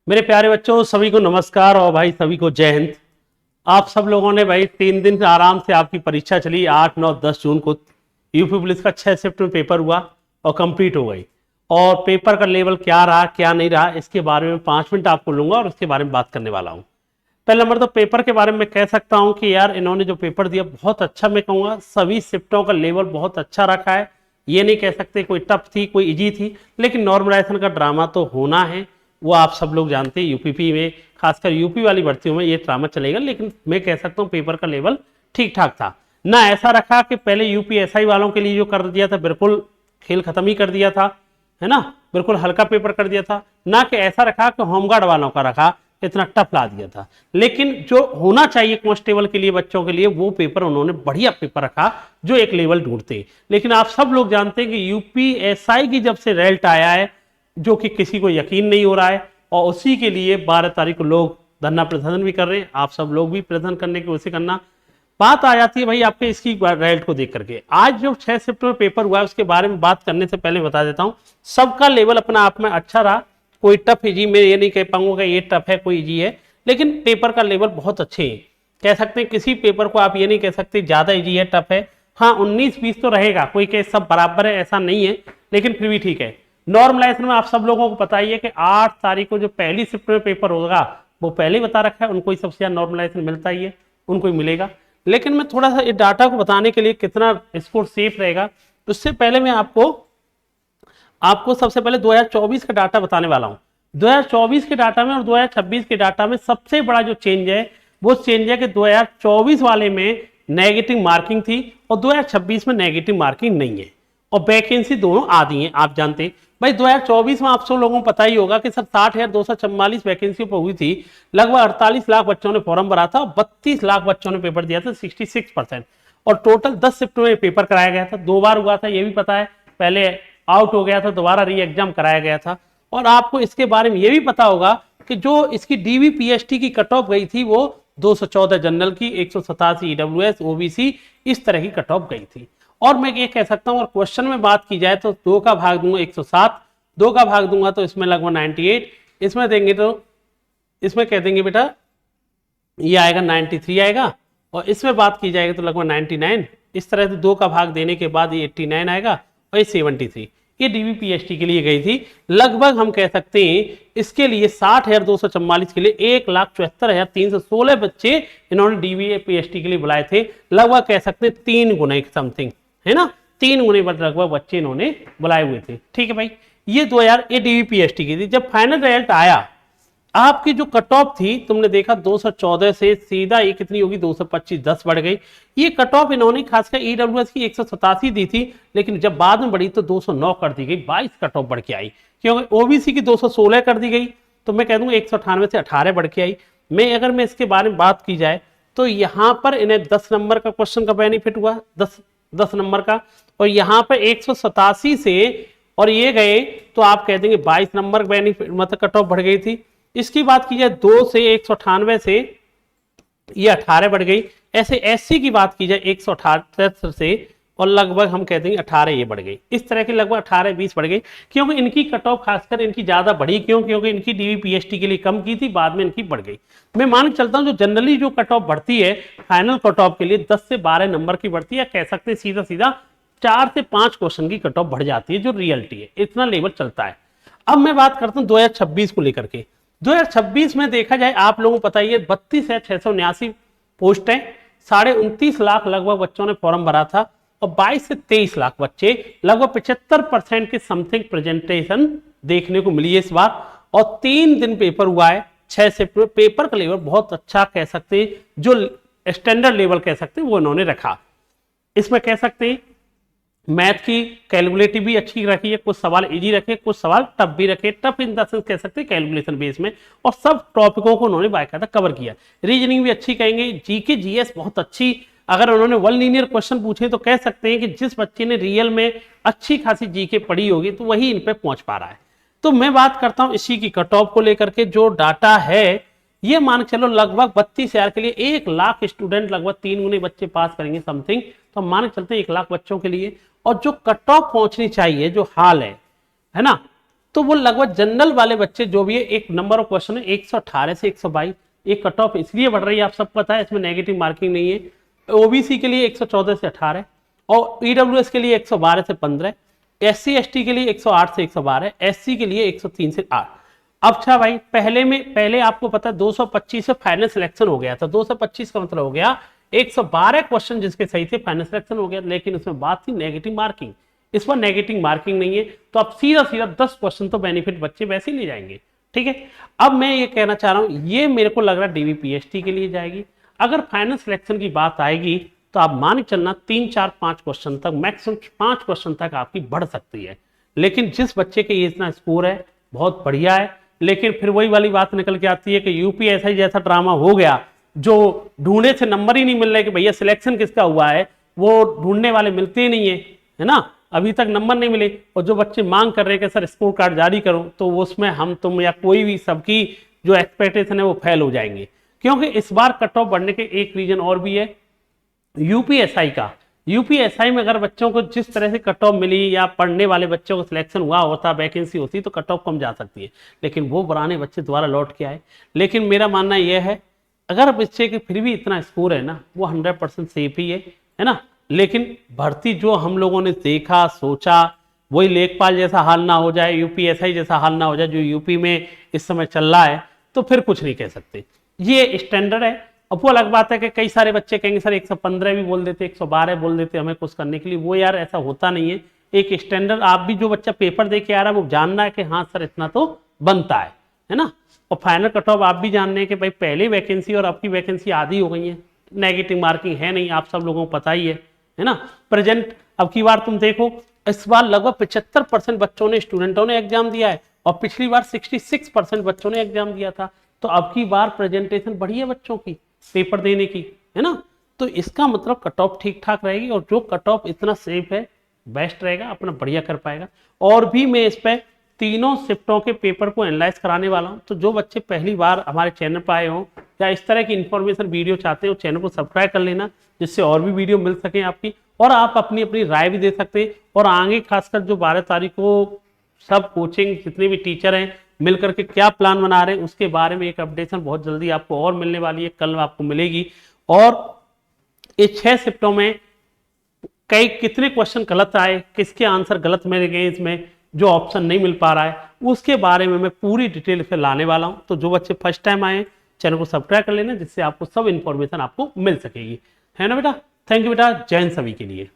मेरे प्यारे बच्चों, सभी को नमस्कार और भाई सभी को जय हिंद। आप सब लोगों ने भाई 3 दिन से आराम से आपकी परीक्षा चली। 8, 9, 10 जून को यूपी पुलिस का 6 शिफ्ट में पेपर हुआ और कंप्लीट हो गई। और पेपर का लेवल क्या रहा क्या नहीं रहा, इसके बारे में 5 मिनट आपको लूंगा और इसके बारे में बात करने वाला हूँ। पहले नंबर तो पेपर के बारे में मैं कह सकता हूँ कि यार इन्होंने जो पेपर दिया बहुत अच्छा, मैं कहूँगा सभी शिफ्टों का लेवल बहुत अच्छा रखा है। ये नहीं कह सकते कोई टफ थी कोई इजी थी, लेकिन नॉर्मलाइजेशन का ड्रामा तो होना है, वो आप सब लोग जानते हैं। यूपीपी में खासकर यूपी वाली भर्तियों में ये ड्रामा चलेगा, लेकिन मैं कह सकता हूँ पेपर का लेवल ठीक ठाक था ना। ऐसा रखा कि पहले यूपीएसआई वालों के लिए जो कर दिया था बिल्कुल खेल खत्म ही कर दिया था, है ना, बिल्कुल हल्का पेपर कर दिया था। ना कि ऐसा रखा कि होमगार्ड वालों का रखा इतना टफ ला दिया था। लेकिन जो होना चाहिए कांस्टेबल के लिए बच्चों के लिए वो पेपर उन्होंने बढ़िया पेपर रखा जो एक लेवल ढूंढते। लेकिन आप सब लोग जानते हैं कि यूपीएसआई की जब से रिजल्ट आया है जो कि किसी को यकीन नहीं हो रहा है, और उसी के लिए 12 तारीख को लोग धरना प्रदर्शन भी कर रहे हैं। आप सब लोग भी प्रदर्शन करने की कोशिश करना। बात आ जाती है भाई आपके इसकी रिजल्ट को देख करके। आज जो 6 सितंबर पेपर हुआ है उसके बारे में बात करने से पहले बता देता हूं सबका लेवल अपना आप में अच्छा रहा। कोई टफ इजी मैं ये नहीं कह पाऊंगा कि ये टफ है कोई इजी है, लेकिन पेपर का लेवल बहुत अच्छे है। कह सकते हैं किसी पेपर को आप ये नहीं कह सकते ज्यादा इजी है टफ है। हाँ 19-20 तो रहेगा, कोई के सब बराबर है ऐसा नहीं है, लेकिन फिर भी ठीक है। नॉर्मलाइजेशन में आप सब लोगों को पता ही है कि 8 तारीख को जो पहली शिफ्ट में पेपर होगा वो पहले ही बता रखा है, उनको ही सबसे ज्यादा नॉर्मलाइजेशन मिलता ही है, उनको ही मिलेगा। लेकिन मैं थोड़ा सा इस डाटा को बताने के लिए कितना स्कोर सेफ रहेगा उससे पहले मैं आपको सबसे पहले 2024 का डाटा बताने वाला हूं। 2024 के डाटा में और 2026 के डाटा में सबसे बड़ा जो चेंज है वो चेंज है कि 2024 वाले में नेगेटिव मार्किंग थी और 2026 में नेगेटिव मार्किंग नहीं है, और वैकेंसी दोनों आधी हैं। आप जानते हैं भाई 2024 में आप सब लोगों को पता ही होगा कि सर 60,244 वैकेंसी पर हुई थी, लगभग 48 लाख बच्चों ने फॉर्म भरा था, 32 लाख बच्चों ने पेपर दिया था, 66%। और टोटल 10 शिफ्ट में पेपर कराया गया था, 2 बार हुआ था ये भी पता है, पहले आउट हो गया था दोबारा री एग्जाम कराया गया था। और आपको इसके बारे में ये भी पता होगा कि जो इसकी डीवीपीएसटी की कट ऑफ गई थी वो 214 जनरल की, 187 ईडब्ल्यूएस ओबीसी इस तरह की कट ऑफ गई थी। और मैं ये कह सकता हूं और क्वेश्चन में बात की जाए तो 2 का भाग दूंगा 107, 2 का भाग दूंगा तो इसमें लगभग 98, इसमें देंगे तो इसमें कह देंगे बेटा ये आएगा 93 आएगा, और इसमें बात की जाएगी तो लगभग 99। इस तरह से 2 का भाग देने के बाद ये 89 आएगा और ये 73। ये डीवीपीएसटी के लिए गई थी। लगभग हम कह सकते हैं इसके लिए 60,244 के लिए 1,74,316 बच्चे इन्होंने डीवीपीएसटी के लिए बुलाए थे। लगभग कह सकते हैं 3 गुने समथिंग, है ना, 3 गुने लगभग बच्चे इन्होंने बुलाए हुए थे। ठीक है भाई, ये 2000 ये डीवीपीएसटी की थी। जब फाइनल रिजल्ट आया आपकी जो कट ऑफ थी तुमने देखा 214 से सीधा ये कितनी होगी 225, 10 बढ़ गई। ये कट ऑफ इन्होंने खासकर ईडब्ल्यूएस की 187 दी थी, लेकिन जब बाद में बढ़ी तो 209 कर दी गई, 22 कट ऑफ बढ़ के आई। क्योंकि ओबीसी की 216 कर दी गई, तो मैं कह दूंगा 198 से 18 बढ़ के आई। मैं इसके बारे में बात की जाए तो यहां पर इन्हें 10 नंबर का क्वेश्चन का बेनिफिट हुआ, 10 नंबर का, और यहां पर 187 से और ये गए तो आप कह देंगे 22 नंबर बेनिफिट, मतलब कट ऑफ बढ़ गई थी। इसकी बात की जाए 2 से 198 से ये 18 बढ़ गई। ऐसे एससी की बात की जाए 178 से और लगभग हम कहते हैं 18 ये बढ़ गई। इस तरह की लगभग 18-20 बढ़ गई, क्योंकि इनकी कट ऑफ खासकर इनकी ज्यादा बढ़ी, क्योंकि इनकी डीवीपीएसटी के लिए कम की थी, बाद में इनकी बढ़ गई। मैं मान के चलता हूं जो जनरली जो कट ऑफ बढ़ती है फाइनल कट ऑफ के लिए 10 से 12 नंबर की बढ़ती है, कह सकते हैं सीधा सीधा 4 से 5 क्वेश्चन की कट ऑफ बढ़ जाती है, जो रियलिटी है, इतना लेवल चलता है। अब मैं बात करता हूं 2026 को लेकर के। 2026 में देखा जाए आप लोगों को पता ही है 32,679 पोस्ट है, 29.5 लाख लगभग बच्चों ने फॉर्म भरा था, और 22 से 23 लाख बच्चे, लगभग 75% के समथिंग प्रेजेंटेशन देखने को मिली है इस बार। और 3 दिन पेपर हुआ है 6 सिफ्ट में। पेपर का लेवल बहुत अच्छा कह सकते हैं, जो स्टैंडर्ड लेवल कह सकते हैं वो इन्होंने रखा। इसमें कह सकते हैं मैथ की कैलकुलेटिव भी अच्छी रखी है, कुछ सवाल इजी रखे, कुछ सवाल टफ भी रखे। टफ इन द सेंस कह सकते हैं कैलकुलेशन बेस में, और सब टॉपिकों को उन्होंने बाकायदा कवर किया। रीजनिंग भी अच्छी कहेंगे, जीके जीएस बहुत अच्छी। अगर उन्होंने वन लीनियर क्वेश्चन पूछे तो कह सकते हैं कि जिस बच्चे ने रियल में अच्छी खासी जीके पढ़ी होगी तो वही इन पे पहुंच पा रहा है। तो मैं बात करता हूं इसी की कट ऑफ को लेकर के। जो डाटा है ये मान के चलो लगभग 32,000 के लिए 1 लाख स्टूडेंट, लगभग 3 गुने बच्चे पास करेंगे समथिंग, तो हम मान के चलते हैं 1 लाख बच्चों के लिए। और जो कट ऑफ पहुंचनी चाहिए जो हाल है ना, तो वो लगभग जनरल वाले बच्चे जो भी है, एक नंबर ऑफ क्वेश्चन है 118 से 122, एक कट ऑफ इसलिए बढ़ रही है, आप सबको पता है, इसमें नेगेटिव मार्किंग नहीं है। ओबीसी के लिए 114 से 18 और ईडब्ल्यूएस के लिए 112 से 15, एससी एसटी के लिए 108 से 112, एससी के लिए 103 से 8। अब अच्छा भाई, पहले आपको पता 225 से फाइनल सिलेक्शन हो गया था। 225 का मतलब हो गया 112 क्वेश्चन जिसके सही थे, फाइनल सिलेक्शन हो गया। लेकिन उसमें बात थी नेगेटिव मार्किंग, इस पर नेगेटिव मार्किंग नहीं है, तो अब सीधा 10 क्वेश्चन तो बेनिफिट बच्चे वैसे ही ले जाएंगे। ठीक है, अब मैं ये कहना चाह रहा हूं, ये मेरे को लग रहा है डीवीपीएसटी के लिए जाएगी। अगर फाइनल सिलेक्शन की बात आएगी तो आप मान के चलना 3 4 5 क्वेश्चन तक, मैक्सिमम 5 क्वेश्चन तक आपकी बढ़ सकती है। लेकिन जिस बच्चे के ये इतना स्कोर है बहुत बढ़िया है, लेकिन फिर वही वाली बात निकल के आती है कि यूपीएससी जैसा ड्रामा हो गया, जो ढूंढे से नंबर ही नहीं मिल रहे कि भैया सिलेक्शन किसका हुआ है, वो ढूंढने वाले मिलते ही नहीं है ना, अभी तक नंबर नहीं मिले। और जो बच्चे मांग कर रहे हैं कि सर स्कोर कार्ड जारी करो, तो उसमें हम तुम या कोई भी सबकी जो एक्सपेक्टेशन है वो फेल हो जाएंगे। क्योंकि इस बार कट ऑफ बढ़ने के एक रीजन और भी है यूपीएसआई का। यूपीएसआई में अगर बच्चों को जिस तरह से कट ऑफ मिली या पढ़ने वाले बच्चों को सिलेक्शन हुआ होता, वैकेंसी होती, तो कट ऑफ कम जा सकती है, लेकिन वो पुराने बच्चे दोबारा लौट के आए। लेकिन मेरा मानना यह है, अगर बच्चे के फिर भी इतना स्कोर है ना, वो 100% सेफ ही है ना। लेकिन भर्ती जो हम लोगों ने देखा सोचा, वही लेखपाल जैसा हाल ना हो जाए, यूपीएसआई जैसा हाल ना हो जाए जो यूपी में इस समय चल रहा है, तो फिर कुछ नहीं कह सकते। ये स्टैंडर्ड है। अब वो अलग बात है कि कई सारे बच्चे कहेंगे सर 115 भी बोल देते, 112 बोल देते हमें कुछ करने के लिए, वो यार ऐसा होता नहीं है। एक स्टैंडर्ड, आप भी जो बच्चा पेपर दे के आ रहा है वो जानना है कि हाँ सर इतना तो बनता है ना। और फाइनल कट ऑफ आप भी जानने हैं कि भाई पहले वैकेंसी और आपकी वैकेंसी आधी हो गई है, नेगेटिव मार्किंग है नहीं, आप सब लोगों को पता ही है ना। प्रेजेंट अब की बार तुम देखो, इस बार लगभग 75% बच्चों ने, स्टूडेंटों ने एग्जाम दिया है, और पिछली बार 66% बच्चों ने एग्जाम दिया था। तो अब की बार प्रेजेंटेशन बढ़ी है बच्चों की पेपर देने की, है ना। तो इसका मतलब कट ऑफ ठीक ठाक रहेगी, और जो कट ऑफ इतना सेफ है बेस्ट रहेगा, अपना बढ़िया कर पाएगा। और भी मैं इस पे तीनों शिफ्टों के पेपर को एनालाइज कराने वाला हूं। तो जो बच्चे पहली बार हमारे चैनल पर आए हों या इस तरह की इंफॉर्मेशन वीडियो चाहते हो, चैनल को सब्सक्राइब कर लेना, जिससे और भी वीडियो मिल सके आपकी, और आप अपनी अपनी राय भी दे सकते हैं। और आगे खासकर जो 12 तारीख को सब कोचिंग जितने भी टीचर हैं मिलकर के क्या प्लान बना रहे हैं, उसके बारे में एक अपडेशन बहुत जल्दी आपको और मिलने वाली है, कल आपको मिलेगी। और इस 6 शिफ्टों में कितने क्वेश्चन गलत आए, किसके आंसर गलत मिल गए, इसमें जो ऑप्शन नहीं मिल पा रहा है, उसके बारे में मैं पूरी डिटेल से लाने वाला हूं। तो जो बच्चे फर्स्ट टाइम आए चैनल को सब्सक्राइब कर लेना, जिससे आपको सब इंफॉर्मेशन आपको मिल सकेगी, है ना बेटा। थैंक यू बेटा, जय हिंद सभी के लिए।